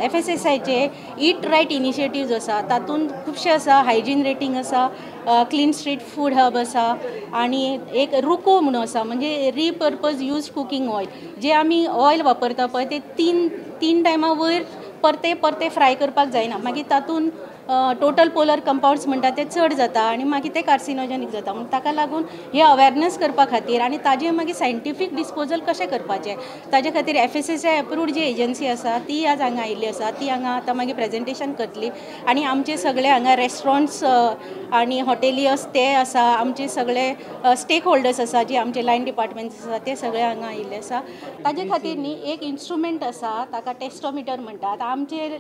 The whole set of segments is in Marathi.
FSSAIचे ईट रायट इनिशिएटिव्स आसा, तातूंत खुबशे आसा. हायजीन रेटींग आसा, क्लीन स्ट्रीट फूड हब आसा आणि एक रुको म्हणून आसा, म्हणजे रिपर्पज यूज कुकिंग ऑयल. जे आमी ऑयल वापरता पळय ते तीन टायमां वयर परते फ्राय करपाक जायना. मागीर तातूंत टोटल पोलर कंपाउंड्स म्हणटा ते चड जाता आणि मागीर ते कार्सिनोजेनीक जाता. म्हणून ताका लागून हे अवेरनस करपा खातीर आनी ताजें मागीर सायंटिफीक डिस्पोजल कशें करपाचें ताजे खातीर FSSAI अप्रूव्ड जी एजन्सी आसा ती आज हांगा आयिल्ली आसा. ती हांगा आतां मागीर प्रेजेंटेशन करतली आनी आमचे सगळे हांगा रेस्टॉरंट्स आनी हॉटेलियर्स ते आसा, आमचे सगळे स्टेक होल्डर्स आसा, जे आमचे लायन डिपार्टमेंट्स आसा ते सगळे हांगा आयिल्ले आसा. ताजे खातीर न्ही एक इन्स्ट्रुमेंट आसा, ताका टेस्टोमिटर म्हणटात. आमचे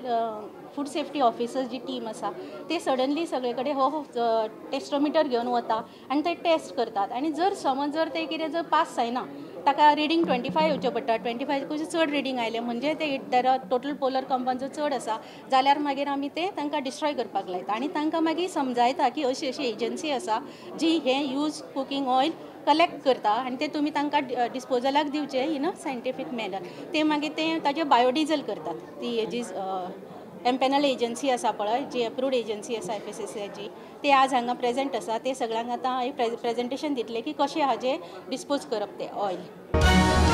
फूड सेफ्टी ऑफिसर्स जी टीम आसा ते सडनली सगळे कडेन हो टेस्टोमिटर घेवन वता आनी ते टेस्ट करतात. आनी जर ते कितें जर पास जायना, ताका रिडींग 25 येवचें पडटा. 25 चड रिडींग आयलें म्हणजे ते टोटल पोलर कंपाउंड जर चड आसा जाल्यार मागीर आमी ते तांकां डिस्ट्रॉय करपाक लायता आनी तांकां मागीर समजायता की अशी एजन्सी आसा जी हे यूज कुकिंग ऑयल कलेक्ट करता आनी ते तुमी तांकां डिस्पोजलाक दिवचे इन अ सायंटिफीक मॅनर. ते मागीर ते ताजे बायोडिझल करतात. ती हेजी एम्पॅनल एजन्सी आसा पळय, जी अप्रूव्ड एजन्सी आसा FSSAIची, ते आज हांगा प्रेजेंट आसा. ते सगळ्यांक आतां प्रेजेंटेशन दितले की कशें हाजें डिस्पोज करप ते ऑयल.